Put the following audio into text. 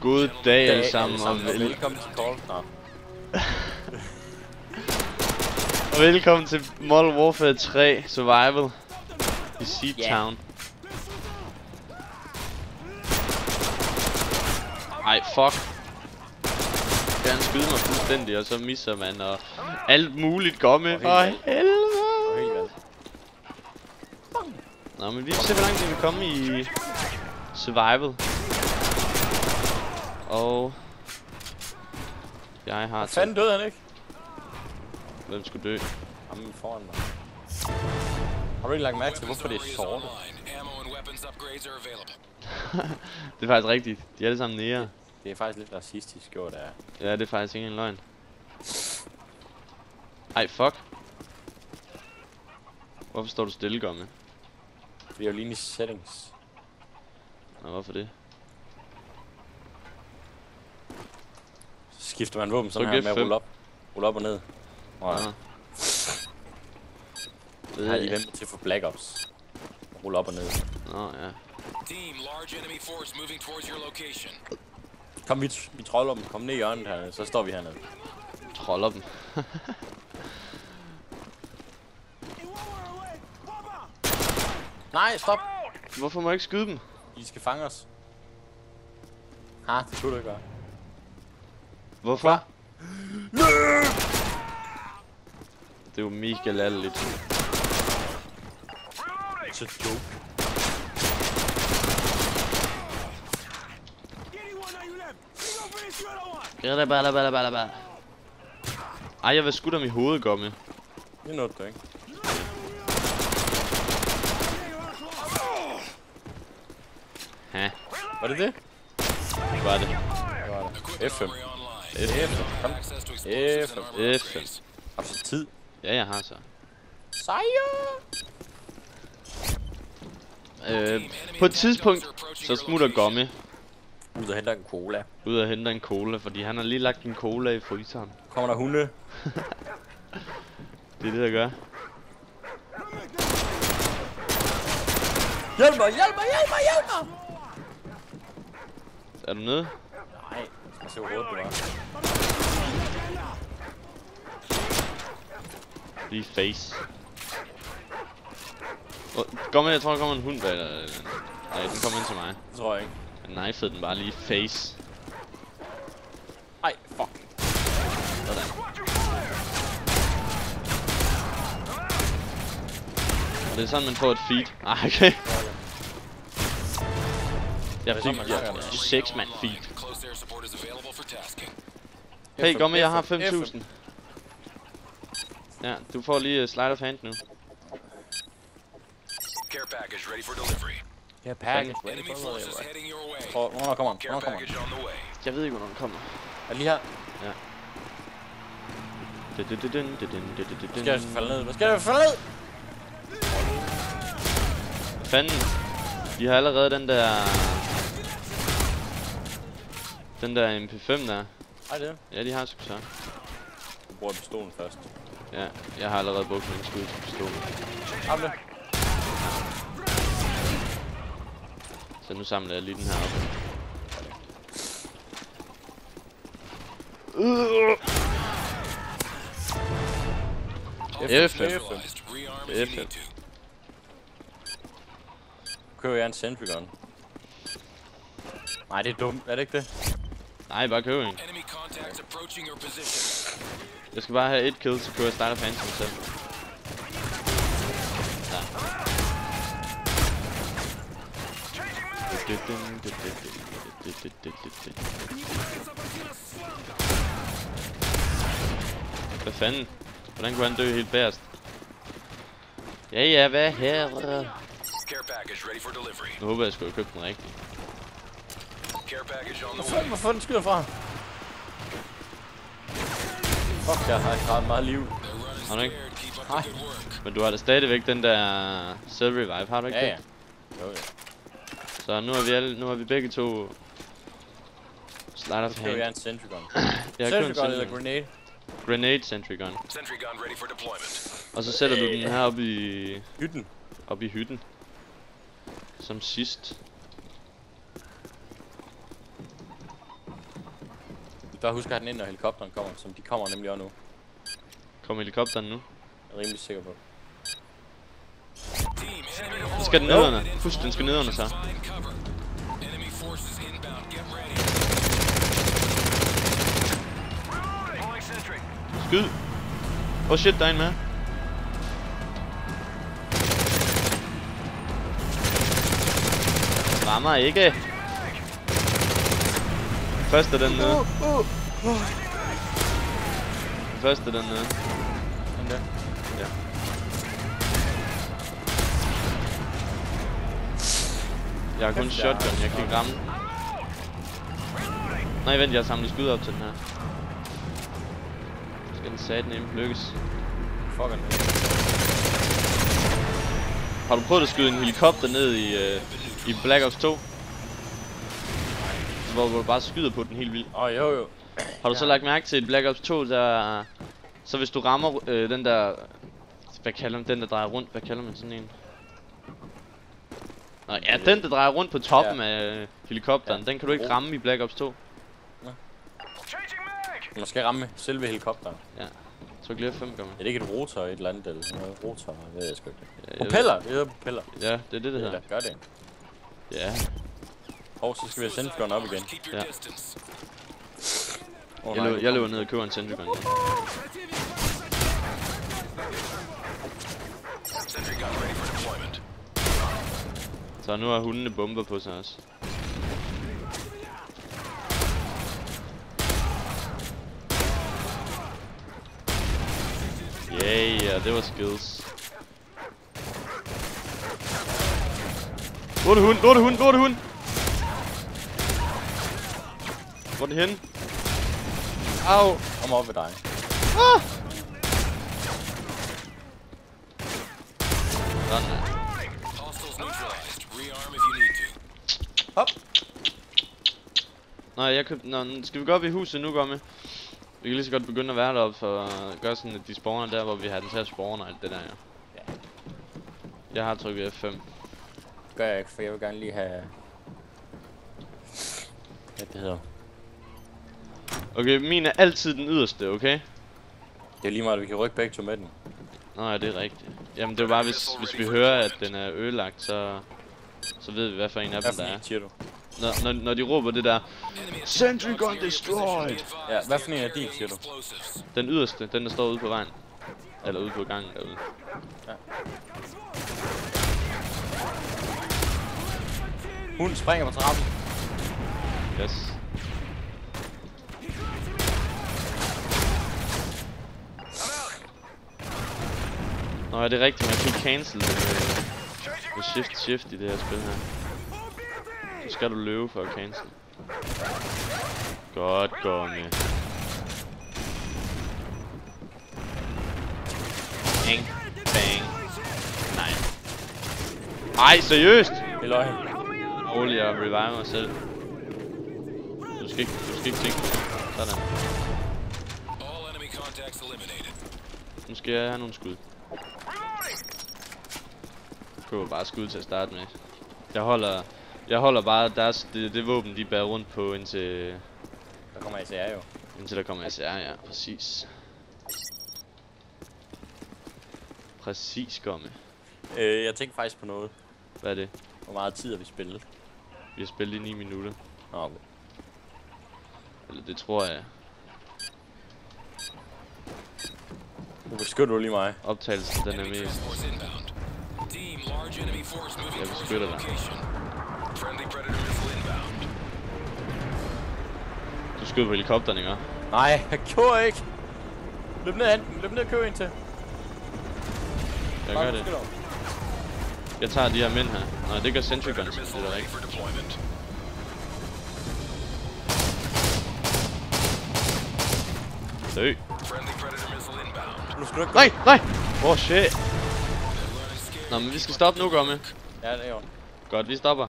God dag alle sammen, og velkommen til Call. Og velkommen til Modern Warfare 3 Survival i Seed Town. Ej, fuck. Han skyder mig fuldstændig, og så misser man, og alt muligt går med. For helvede. Nå, men vi vil se, hvor langt vi vil komme i Survival. Og jeg har... Hvor fanden døde han ikke? Hvem skulle dø? Ham foran mig. Har du ikke lagt mærke til, hvorfor det er sorte? Det er faktisk rigtigt. De er alle sammen nære. Det er faktisk lidt racistisk gjort af. Ja, det er faktisk ikke en løgn. Ej, fuck. Hvorfor står du stille, Gomme? Fordi jeg er lige i settings. Nå, hvorfor det? Så skifter man våben sådan her med at rulle op. Rulle op og ned. Ja. Det har lige ventet til for Black Ops. Rulle op og ned. Nå, ja. Kom, vi troller dem. Kom ned i hjørnet hernede, så står vi hernede. Troller dem. Nej, stop! Hvorfor må jeg ikke skyde dem? I skal fange os. Det skulle du ikke gøre. Hvorfor? Det er jo mega latterligt. It's a joke. Ej, jeg vil skudt ham i hovedet, Gomme. Det er noget, du ikke. Ha. Var det det? Var det? F5. F5. Kom. F5. F5. Har du så tid? Ja, jeg har så. Sejr! På et tidspunkt, så smutter Gomme Ud og henter en cola. ud og henter en cola, fordi han har lige lagt en cola i fryseren. Kommer der hunde? Det er det, der gør. Hjælp mig, hjælp mig, hjælp mig, hjælp mig! Er du nede? Nej, jeg skal se, hvor hurtigt det var. Lige face. Gomme, jeg tror, der kommer en hund bag dig. Nej, den kommer ind til mig. Det tror jeg ikke. Jeg knifede den bare lige face. Ej, fuck. Sådan. Og det er sådan, man får et feed. Okay. Jeg er 6 mand feed. Hey, Gomme, jeg har 5.000. Ja, du får lige slide of hand nu. Care package ready for delivery. Ja, package. Enemy forces heading your way. Hvornår kommer han? Care Hvornår kommer package han? on the way. Jeg ved ikke, hvornår den kommer. Er lige her? Ja. Skal jeg falde ned? Hvad skal jeg falde ned? Fanden. De har allerede den der MP5 der. Ej, det er. Ja, de har sgu så. Du bruger pistolen først. Ja, jeg har allerede brugt min skud til pistolen. Har du det? Så nu samler jeg lige den her op. F5. F5. Køber jeg en sentry gun? Nej, det er dumt. Er det ikke det? Nej, bare køb en. Jeg skal bare have et kill, så køber jeg starter Phantom selv. Hvad fanden? Hvordan kunne han dø helt bagerst? Ja, hvad her? Nu håber jeg, skulle have købt den rigtigt. Hvor får den skyder fra? Fuck, jeg har ikke ret meget liv. Har du ikke? Nej. Men du har da stadigvæk den der self-revive, har du ikke? Ja. Jo. Så nu har vi begge to slider for hand. Jeg en sentry gun. Sentry gun eller grenade? Grenade sentry gun. Og så sætter du den her op i hytten. Op i hytten. Som sidst. Der husker jeg den ind, når helikopteren kommer, som de kommer nemlig også nu. Kommer helikopteren nu? Jeg er rimelig sikker på. Den skal den ned under. Husk, den skal ned under så. Skyd! Oh shit, der er en med. Rammer ikke. Første den nede. Første den nede. Den der? Ja. Jeg har kun shotgun, jeg kan ikke ramme. Nej, vent, jeg har samlet skud op til den her. Skal den satme lykkes. Fuck den. Har du prøvet at skyde en helikopter ned i Black Ops 2? Hvor du bare skyder på den helt vildt. Jo. Har du så lagt mærke til i Black Ops 2, der... Så hvis du rammer den der... Hvad kalder man den, der drejer rundt? Hvad kalder man sådan en? Nå, ja, den der drejer rundt på toppen af helikopteren, den kan du ikke ramme i Black Ops 2. Man skal ramme selve helikopteren. Ja. Tryk lige F5, gør man. Er det ikke et rotor et eller andet, eller sådan noget? Rotor, ved jeg sgu ikke. Ja, Propeller! Det hedder propeller. Ja, det er det hedder. Eller gør det. Ja. Og så skal vi have sentrygun op igen. Ja. Nej, Jeg løber ned og køber en sentrygun. Så nu har hundene bomber på sig også. Yeah, det var skills. Hvor er det hund? Hvor er det hund? Hvor er det hund? Hvor er det henne? Au! Kom op ved dig. Ah! Sådan. Hop! Nej, jeg købte... Nå, skal vi gå op i huset nu, Gomme? Vi kan lige så godt begynde at være deroppe for at gøre sådan, at de spawner der, hvor vi har den til at spawne og alt det der, ja. Jeg har trykket F5. Gør jeg ikke, for jeg vil gerne lige have... Hvad det hedder? Okay, min er altid den yderste, okay? Det er lige meget, at vi kan rykke begge to med den. Nå ja, det er rigtigt. Jamen det er bare, hvis vi hører, at den er ødelagt, så ved vi, hvad for en af dem der er. Siger du? Når de råber det der Sentry gun destroyed! Ja, hvad for en af de, siger du? Den yderste, den der står ude på vejen. Eller ude på gangen derude. Ja. Hun springer på trappen. Yes. Nå ja, det er rigtigt, man kan ikke cancel med shift i det her spil her. Så skal du løbe for at cancel. Godt, Gomme. Bang, bang. Nej. Ej, seriøst? Det er løgn. Rolig, jeg revive mig selv. Du skal ikke tænke. Sådan. Nu skal jeg have nogle skud. Køber bare skud til at starte med. Jeg holder bare det våben, de bærer rundt på indtil... Der kommer SR jo. Indtil der kommer SR, ja. Præcis. Præcis, Gomme. Jeg tænker faktisk på noget. Hvad er det? Hvor meget tid har vi spillet? Vi har spillet i 9 minutter. Okay. Eller det tror jeg. Nu beskytter du lige mig. Optagelsen, den er mest... Jeg beskytter dig. Du skød på helikopteren, ikke? Nej, jeg gjorde ikke. Løb ned og køb en til. Jeg gør det. Jeg tager de her mænd her. Nej, det gør Sentry Guns, det er der ikke. Dø. Nej, nej! Oh shit. Nå, men vi skal stoppe nu, Gomme. Ja, det er jo. Godt, vi stopper.